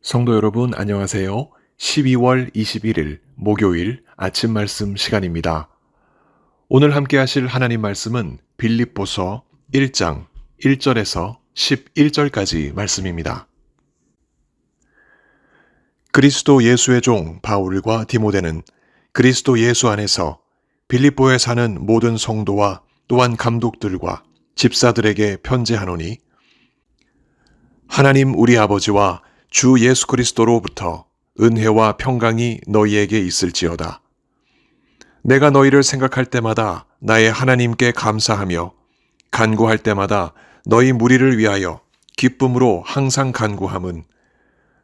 성도 여러분, 안녕하세요. 12월 21일 목요일 아침 말씀 시간입니다. 오늘 함께 하실 하나님 말씀은 빌립보서 1장 1절에서 11절까지 말씀입니다. 그리스도 예수의 종 바울과 디모데는 그리스도 예수 안에서 빌립보에 사는 모든 성도와 또한 감독들과 집사들에게 편지하노니, 하나님 우리 아버지와 주 예수 그리스도로부터 은혜와 평강이 너희에게 있을지어다. 내가 너희를 생각할 때마다 나의 하나님께 감사하며 간구할 때마다 너희 무리를 위하여 기쁨으로 항상 간구함은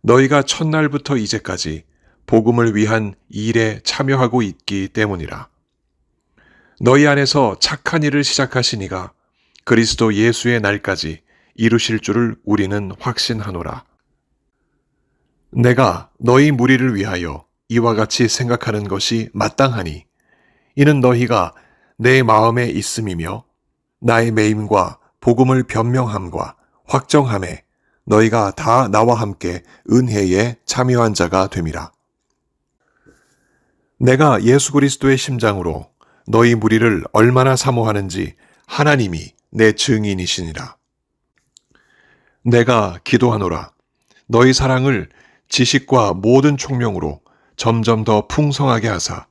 너희가 첫날부터 이제까지 복음을 위한 일에 참여하고 있기 때문이라. 너희 안에서 착한 일을 시작하신 이가 그리스도 예수의 날까지 이루실 줄을 우리는 확신하노라. 내가 너희 무리를 위하여 이와 같이 생각하는 것이 마땅하니 이는 너희가 내 마음에 있음이며 나의 매임과 복음을 변명함과 확정함에 너희가 다 나와 함께 은혜에 참여한 자가 됨이라. 내가 예수 그리스도의 심장으로 너희 무리를 얼마나 사모하는지 하나님이 내 증인이시니라. 내가 기도하노라. 너희 사랑을 지식과 모든 총명으로 점점 더 풍성하게 하사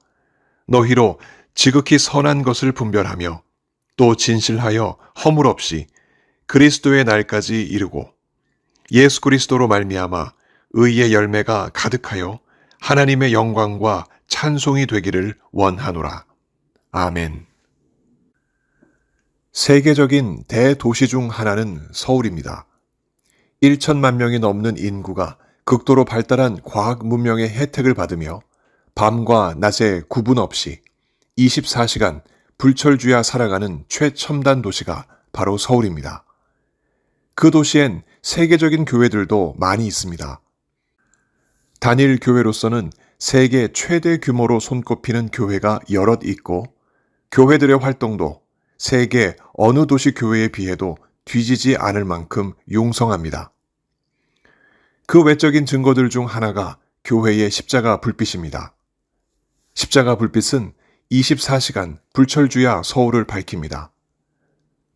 너희로 지극히 선한 것을 분별하며 또 진실하여 허물 없이 그리스도의 날까지 이르고 예수 그리스도로 말미암아 의의 열매가 가득하여 하나님의 영광과 찬송이 되기를 원하노라. 아멘. 세계적인 대도시 중 하나는 서울입니다. 1천만 명이 넘는 인구가 극도로 발달한 과학 문명의 혜택을 받으며 밤과 낮의 구분 없이 24시간 불철주야 살아가는 최첨단 도시가 바로 서울입니다. 그 도시엔 세계적인 교회들도 많이 있습니다. 단일 교회로서는 세계 최대 규모로 손꼽히는 교회가 여럿 있고 교회들의 활동도 세계 어느 도시 교회에 비해도 뒤지지 않을 만큼 융성합니다. 그 외적인 증거들 중 하나가 교회의 십자가 불빛입니다. 십자가 불빛은 24시간 불철주야 서울을 밝힙니다.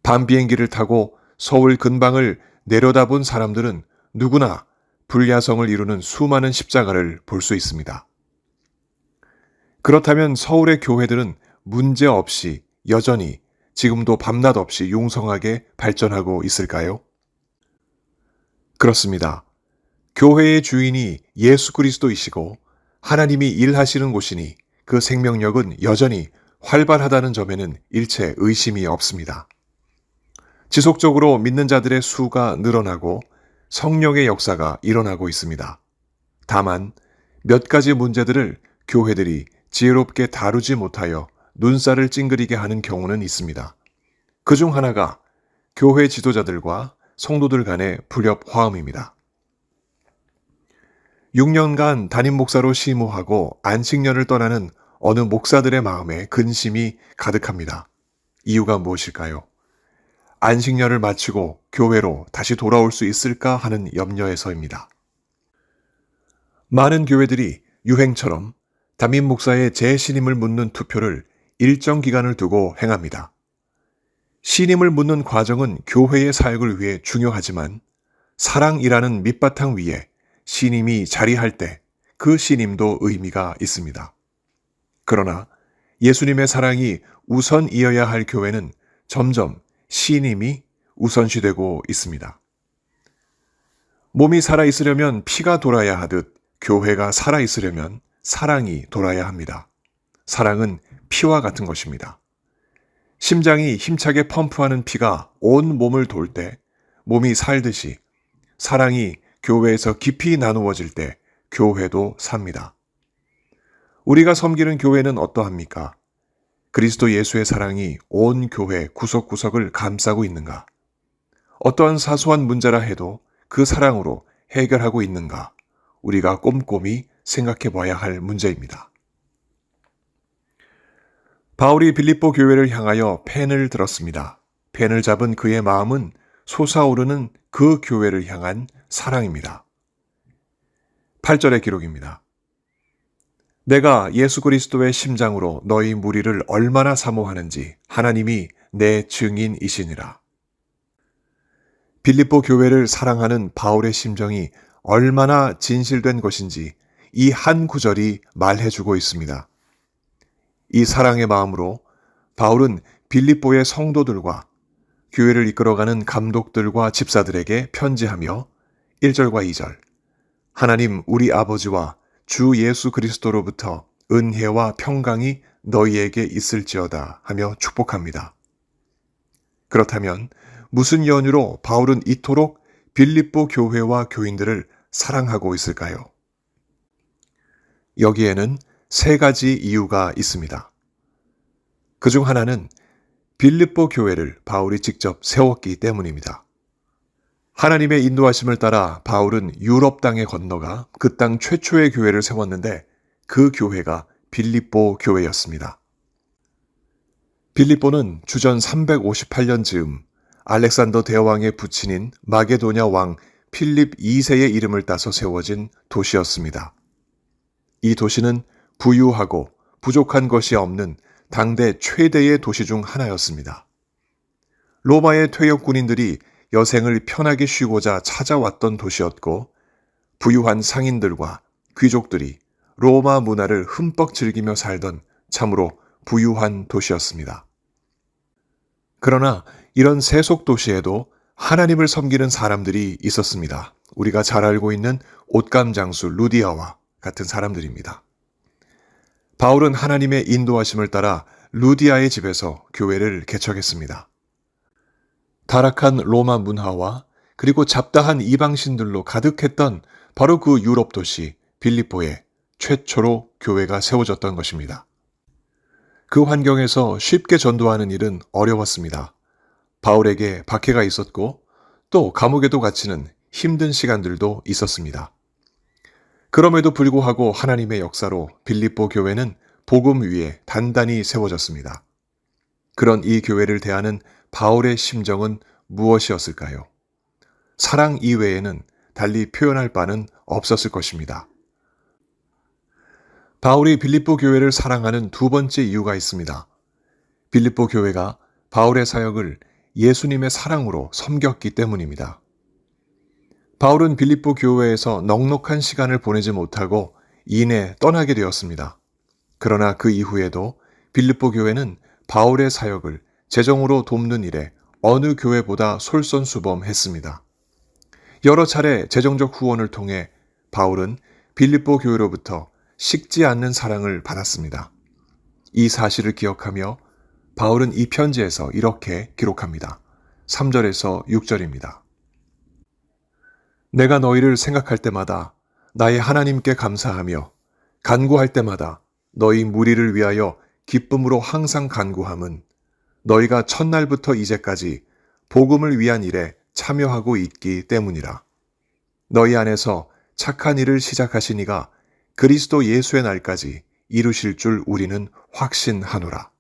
밤 비행기를 타고 서울 근방을 내려다본 사람들은 누구나 불야성을 이루는 수많은 십자가를 볼 수 있습니다. 그렇다면 서울의 교회들은 문제없이 여전히 지금도 밤낮 없이 융성하게 발전하고 있을까요? 그렇습니다. 교회의 주인이 예수 그리스도이시고 하나님이 일하시는 곳이니 그 생명력은 여전히 활발하다는 점에는 일체 의심이 없습니다. 지속적으로 믿는 자들의 수가 늘어나고 성령의 역사가 일어나고 있습니다. 다만 몇 가지 문제들을 교회들이 지혜롭게 다루지 못하여 눈살을 찡그리게 하는 경우는 있습니다. 그 중 하나가 교회 지도자들과 성도들 간의 불협화음입니다. 6년간 담임 목사로 심호하고 안식년을 떠나는 어느 목사들의 마음에 근심이 가득합니다. 이유가 무엇일까요? 안식년을 마치고 교회로 다시 돌아올 수 있을까 하는 염려에서입니다. 많은 교회들이 유행처럼 담임 목사의 재신임을 묻는 투표를 일정 기간을 두고 행합니다. 신임을 묻는 과정은 교회의 사역을 위해 중요하지만 사랑이라는 밑바탕 위에 신임이 자리할 때 그 신임도 의미가 있습니다. 그러나 예수님의 사랑이 우선이어야 할 교회는 점점 신임이 우선시되고 있습니다. 몸이 살아있으려면 피가 돌아야 하듯 교회가 살아있으려면 사랑이 돌아야 합니다. 사랑은 피와 같은 것입니다. 심장이 힘차게 펌프하는 피가 온 몸을 돌 때 몸이 살듯이 사랑이 교회에서 깊이 나누어질 때 교회도 삽니다. 우리가 섬기는 교회는 어떠합니까? 그리스도 예수의 사랑이 온 교회 구석구석을 감싸고 있는가? 어떠한 사소한 문제라 해도 그 사랑으로 해결하고 있는가? 우리가 꼼꼼히 생각해 봐야 할 문제입니다. 바울이 빌립보 교회를 향하여 펜을 들었습니다. 펜을 잡은 그의 마음은 솟아오르는 그 교회를 향한 사랑입니다. 8절의 기록입니다. 내가 예수 그리스도의 심장으로 너희 무리를 얼마나 사모하는지 하나님이 내 증인이시니라. 빌립보 교회를 사랑하는 바울의 심정이 얼마나 진실된 것인지 이 한 구절이 말해주고 있습니다. 이 사랑의 마음으로 바울은 빌립보의 성도들과 교회를 이끌어가는 감독들과 집사들에게 편지하며 1절과 2절 하나님 우리 아버지와 주 예수 그리스도로부터 은혜와 평강이 너희에게 있을지어다 하며 축복합니다. 그렇다면 무슨 연유로 바울은 이토록 빌립보 교회와 교인들을 사랑하고 있을까요? 여기에는 세 가지 이유가 있습니다. 그중 하나는 빌립보 교회를 바울이 직접 세웠기 때문입니다. 하나님의 인도하심을 따라 바울은 유럽 땅에 건너가 그 땅 최초의 교회를 세웠는데 그 교회가 빌립보 교회였습니다. 빌립보는 주전 358년 즈음 알렉산더 대왕의 부친인 마게도냐 왕 필립 2세의 이름을 따서 세워진 도시였습니다. 이 도시는 부유하고 부족한 것이 없는 당대 최대의 도시 중 하나였습니다. 로마의 퇴역 군인들이 여생을 편하게 쉬고자 찾아왔던 도시였고 부유한 상인들과 귀족들이 로마 문화를 흠뻑 즐기며 살던 참으로 부유한 도시였습니다. 그러나 이런 세속 도시에도 하나님을 섬기는 사람들이 있었습니다. 우리가 잘 알고 있는 옷감 장수 루디아와 같은 사람들입니다. 바울은 하나님의 인도하심을 따라 루디아의 집에서 교회를 개척했습니다. 타락한 로마 문화와 그리고 잡다한 이방신들로 가득했던 바로 그 유럽 도시 빌립보에 최초로 교회가 세워졌던 것입니다. 그 환경에서 쉽게 전도하는 일은 어려웠습니다. 바울에게 박해가 있었고 또 감옥에도 갇히는 힘든 시간들도 있었습니다. 그럼에도 불구하고 하나님의 역사로 빌립보 교회는 복음 위에 단단히 세워졌습니다. 그런 이 교회를 대하는 바울의 심정은 무엇이었을까요? 사랑 이외에는 달리 표현할 바는 없었을 것입니다. 바울이 빌립보 교회를 사랑하는 두 번째 이유가 있습니다. 빌립보 교회가 바울의 사역을 예수님의 사랑으로 섬겼기 때문입니다. 바울은 빌립보 교회에서 넉넉한 시간을 보내지 못하고 이내 떠나게 되었습니다. 그러나 그 이후에도 빌립보 교회는 바울의 사역을 재정으로 돕는 일에 어느 교회보다 솔선수범했습니다. 여러 차례 재정적 후원을 통해 바울은 빌립보 교회로부터 식지 않는 사랑을 받았습니다. 이 사실을 기억하며 바울은 이 편지에서 이렇게 기록합니다. 3절에서 6절입니다. 내가 너희를 생각할 때마다 나의 하나님께 감사하며 간구할 때마다 너희 무리를 위하여 기쁨으로 항상 간구함은 너희가 첫날부터 이제까지 복음을 위한 일에 참여하고 있기 때문이라. 너희 안에서 착한 일을 시작하신 이가 그리스도 예수의 날까지 이루실 줄 우리는 확신하노라.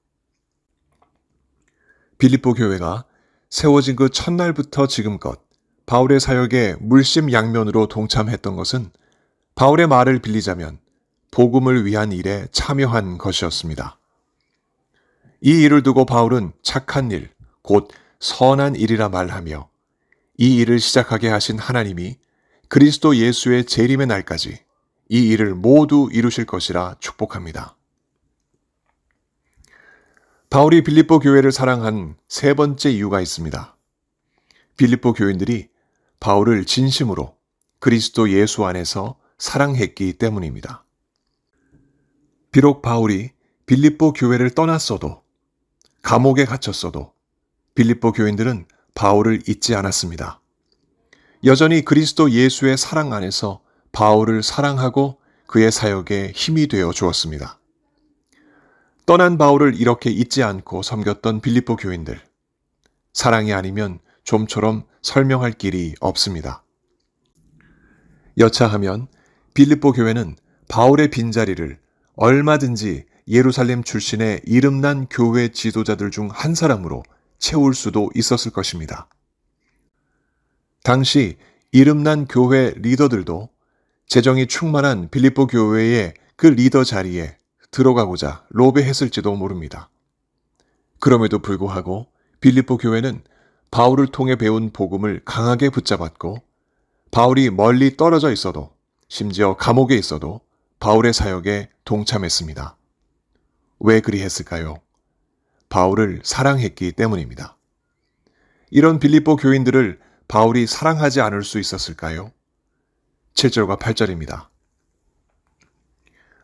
빌립보 교회가 세워진 그 첫날부터 지금껏 바울의 사역에 물심양면으로 동참했던 것은 바울의 말을 빌리자면 복음을 위한 일에 참여한 것이었습니다. 이 일을 두고 바울은 착한 일, 곧 선한 일이라 말하며 이 일을 시작하게 하신 하나님이 그리스도 예수의 재림의 날까지 이 일을 모두 이루실 것이라 축복합니다. 바울이 빌립보 교회를 사랑한 세 번째 이유가 있습니다. 빌립보 교인들이 바울을 진심으로 그리스도 예수 안에서 사랑했기 때문입니다. 비록 바울이 빌립보 교회를 떠났어도 감옥에 갇혔어도 빌립보 교인들은 바울을 잊지 않았습니다. 여전히 그리스도 예수의 사랑 안에서 바울을 사랑하고 그의 사역에 힘이 되어 주었습니다. 떠난 바울을 이렇게 잊지 않고 섬겼던 빌립보 교인들. 사랑이 아니면 좀처럼 설명할 길이 없습니다. 여차하면 빌립보 교회는 바울의 빈자리를 얼마든지 예루살렘 출신의 이름난 교회 지도자들 중 한 사람으로 채울 수도 있었을 것입니다. 당시 이름난 교회 리더들도 재정이 충만한 빌립보 교회의 그 리더 자리에 들어가고자 로비했을지도 모릅니다. 그럼에도 불구하고 빌립보 교회는 바울을 통해 배운 복음을 강하게 붙잡았고 바울이 멀리 떨어져 있어도 심지어 감옥에 있어도 바울의 사역에 동참했습니다. 왜 그리했을까요? 바울을 사랑했기 때문입니다. 이런 빌립보 교인들을 바울이 사랑하지 않을 수 있었을까요? 7절과 8절입니다.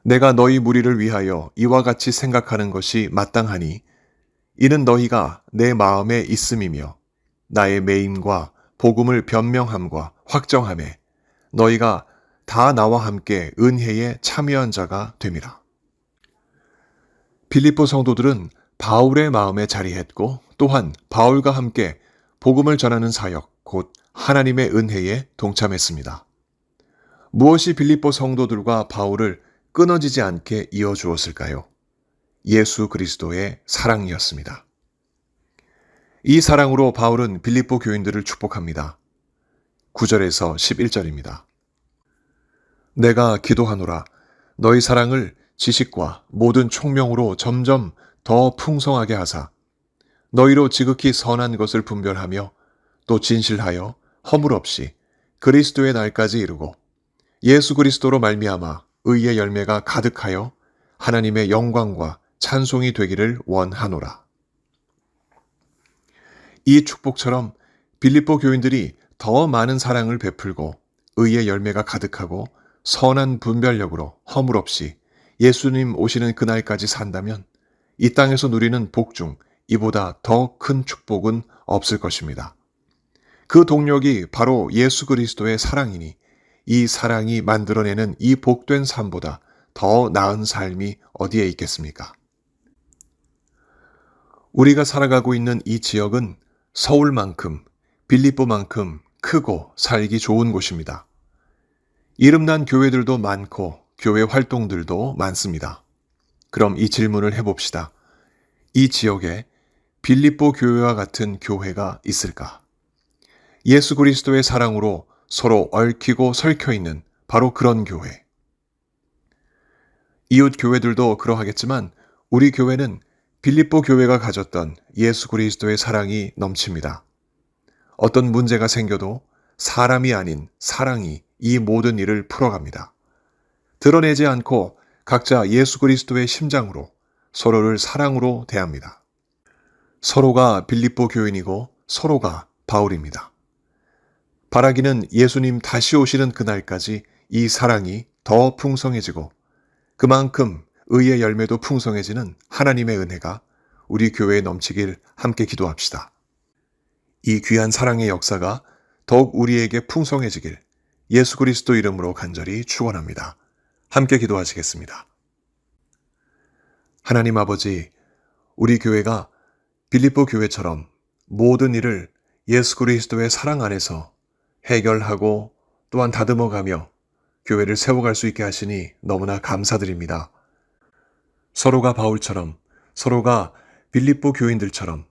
내가 너희 무리를 위하여 이와 같이 생각하는 것이 마땅하니 이는 너희가 내 마음에 있음이며 나의 매임과 복음을 변명함과 확정함에 너희가 다 나와 함께 은혜에 참여한 자가 됨이라. 빌립보 성도들은 바울의 마음에 자리했고 또한 바울과 함께 복음을 전하는 사역, 곧 하나님의 은혜에 동참했습니다. 무엇이 빌립보 성도들과 바울을 끊어지지 않게 이어주었을까요? 예수 그리스도의 사랑이었습니다. 이 사랑으로 바울은 빌립보 교인들을 축복합니다. 9절에서 11절입니다. 내가 기도하노라 너희 사랑을 지식과 모든 총명으로 점점 더 풍성하게 하사 너희로 지극히 선한 것을 분별하며 또 진실하여 허물 없이 그리스도의 날까지 이루고 예수 그리스도로 말미암아 의의 열매가 가득하여 하나님의 영광과 찬송이 되기를 원하노라. 이 축복처럼 빌립보 교인들이 더 많은 사랑을 베풀고 의의 열매가 가득하고 선한 분별력으로 허물 없이 예수님 오시는 그날까지 산다면 이 땅에서 누리는 복 중 이보다 더 큰 축복은 없을 것입니다. 그 동력이 바로 예수 그리스도의 사랑이니 이 사랑이 만들어내는 이 복된 삶보다 더 나은 삶이 어디에 있겠습니까? 우리가 살아가고 있는 이 지역은 서울만큼 빌립보만큼 크고 살기 좋은 곳입니다. 이름난 교회들도 많고 교회 활동들도 많습니다. 그럼 이 질문을 해봅시다. 이 지역에 빌립보 교회와 같은 교회가 있을까? 예수 그리스도의 사랑으로 서로 얽히고 설켜 있는 바로 그런 교회. 이웃 교회들도 그러하겠지만 우리 교회는 빌립보 교회가 가졌던 예수 그리스도의 사랑이 넘칩니다. 어떤 문제가 생겨도 사람이 아닌 사랑이 이 모든 일을 풀어갑니다. 드러내지 않고 각자 예수 그리스도의 심장으로 서로를 사랑으로 대합니다. 서로가 빌립보 교인이고 서로가 바울입니다. 바라기는 예수님 다시 오시는 그날까지 이 사랑이 더 풍성해지고 그만큼 의의 열매도 풍성해지는 하나님의 은혜가 우리 교회에 넘치길 함께 기도합시다. 이 귀한 사랑의 역사가 더욱 우리에게 풍성해지길 예수 그리스도 이름으로 간절히 축원합니다. 함께 기도하시겠습니다. 하나님 아버지, 우리 교회가 빌립보 교회처럼 모든 일을 예수 그리스도의 사랑 안에서 해결하고 또한 다듬어가며 교회를 세워갈 수 있게 하시니 너무나 감사드립니다. 서로가 바울처럼, 서로가 빌립보 교인들처럼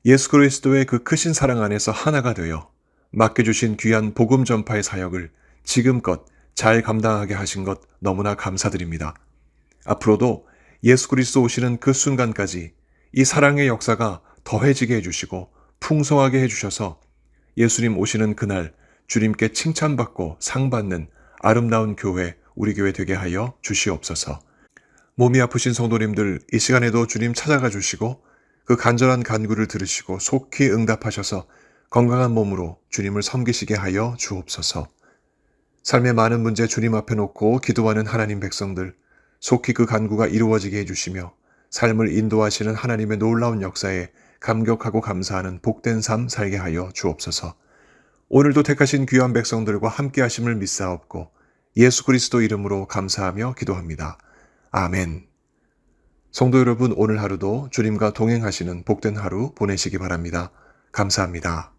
예수 그리스도의 그 크신 사랑 안에서 하나가 되어 맡겨주신 귀한 복음 전파의 사역을 지금껏 잘 감당하게 하신 것 너무나 감사드립니다. 앞으로도 예수 그리스도 오시는 그 순간까지 이 사랑의 역사가 더해지게 해주시고 풍성하게 해주셔서 예수님 오시는 그날 주님께 칭찬받고 상받는 아름다운 교회, 우리 교회 되게 하여 주시옵소서. 몸이 아프신 성도님들 이 시간에도 주님 찾아가 주시고 그 간절한 간구를 들으시고 속히 응답하셔서 건강한 몸으로 주님을 섬기시게 하여 주옵소서. 삶의 많은 문제 주님 앞에 놓고 기도하는 하나님 백성들 속히 그 간구가 이루어지게 해주시며 삶을 인도하시는 하나님의 놀라운 역사에 감격하고 감사하는 복된 삶 살게 하여 주옵소서. 오늘도 택하신 귀한 백성들과 함께 하심을 믿사옵고 예수 그리스도 이름으로 감사하며 기도합니다. 아멘. 성도 여러분, 오늘 하루도 주님과 동행하시는 복된 하루 보내시기 바랍니다. 감사합니다.